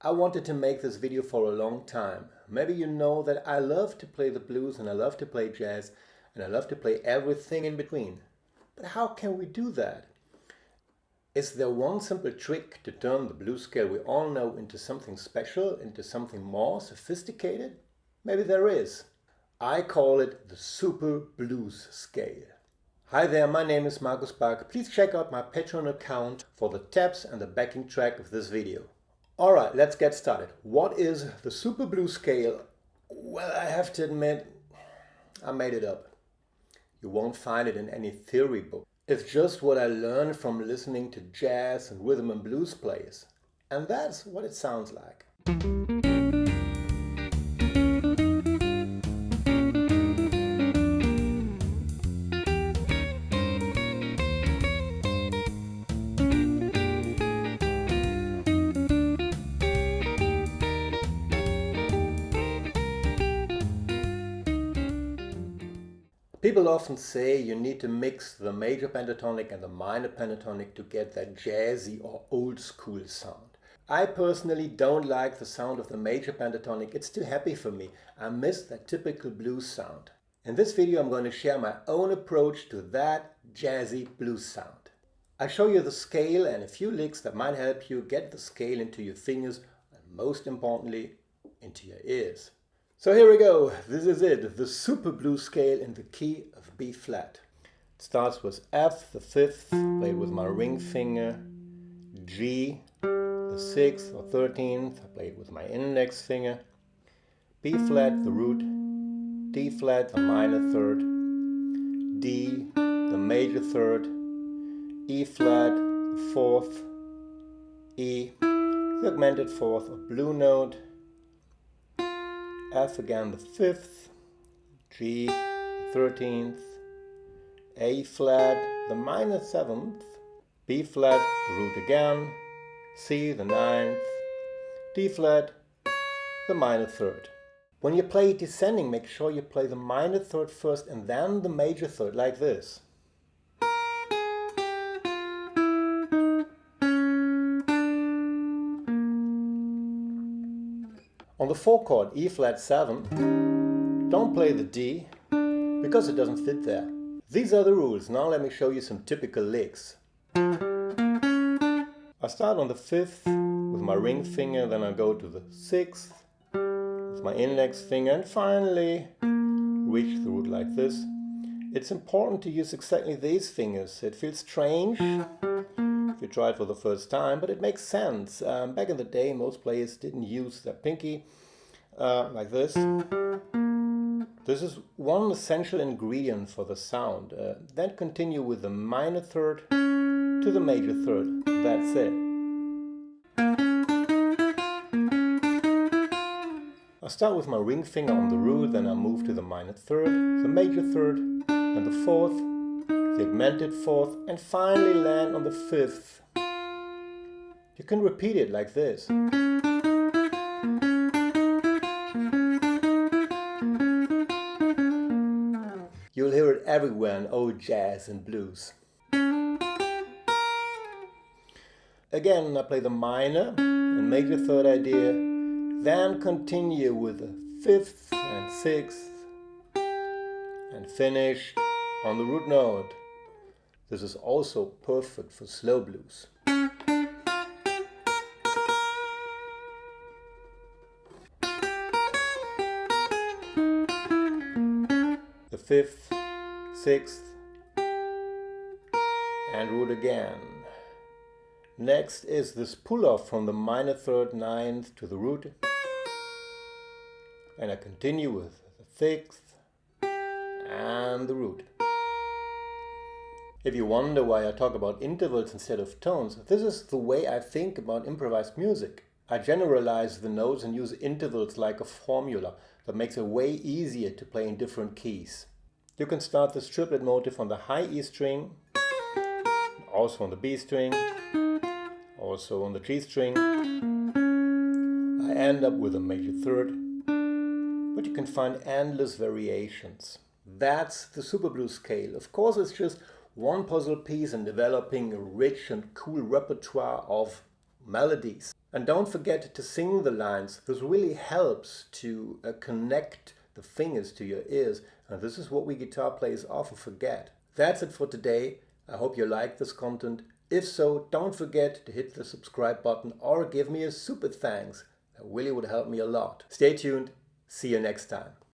I wanted to make this video for a long time. Maybe you know that I love to play the blues and I love to play jazz and I love to play everything in between. But how can we do that? Is there one simple trick to turn the blues scale we all know into something special, into something more sophisticated? Maybe there is. I call it the Super Blues Scale. Hi there, my name is Markus. Please check out my Patreon account for the tabs and the backing track of this video. Alright, let's get started. What is the Super Blues Scale? Well, I have to admit, I made it up. You won't find it in any theory book. It's just what I learned from listening to jazz and rhythm and blues players. And that's what it sounds like. People often say you need to mix the major pentatonic and the minor pentatonic to get that jazzy or old school sound. I personally don't like the sound of the major pentatonic, it's too happy for me. I miss that typical blues sound. In this video I'm going to share my own approach to that jazzy blues sound. I show you the scale and a few licks that might help you get the scale into your fingers and most importantly into your ears. So here we go, this is it, the Super Blues Scale in the key of B flat. It starts with F, the 5th, played with my ring finger, G, the 6th or 13th, played with my index finger, B flat, the root, D flat, the minor 3rd, D, the major 3rd, E flat, the 4th, E, the augmented 4th or blue note, F again the 5th, G the 13th, A flat the minor 7th, B flat the root again, C the 9th, D flat the minor 3rd. When you play descending, make sure you play the minor 3rd first and then the major 3rd like this. On the 4 chord E flat 7, don't play the D because it doesn't fit there. These are the rules. Now let me show you some typical licks. I start on the 5th with my ring finger, then I go to the 6th with my index finger and finally reach the root like this. It's important to use exactly these fingers. It feels strange if you try it for the first time, but it makes sense. Back in the day, most players didn't use their pinky like this. This is one essential ingredient for the sound. Then continue with the minor 3rd to the major 3rd. That's it. I start with my ring finger on the root, then I move to the minor 3rd, the major 3rd, and the 4th, the augmented 4th, and finally land on the 5th. You can repeat it like this. You'll hear it everywhere in old jazz and blues. Again, I play the minor and major 3rd idea, then continue with the 5th and 6th, and finish on the root note. This is also perfect for slow blues. The 5th, 6th, and root again. Next is this pull-off from the minor 3rd, 9th to the root. And I continue with the 6th and the root. If you wonder why I talk about intervals instead of tones, this is the way I think about improvised music. I generalize the notes and use intervals like a formula that makes it way easier to play in different keys. You can start this triplet motif on the high E string, also on the B string, also on the G string. I end up with a major 3rd, but you can find endless variations. That's the Super Blues Scale. Of course, it's just one puzzle piece in developing a rich and cool repertoire of melodies. And don't forget to sing the lines. This really helps to connect the fingers to your ears. And this is what we guitar players often forget. That's it for today. I hope you like this content. If so, don't forget to hit the subscribe button or give me a super thanks. That really would help me a lot. Stay tuned. See you next time.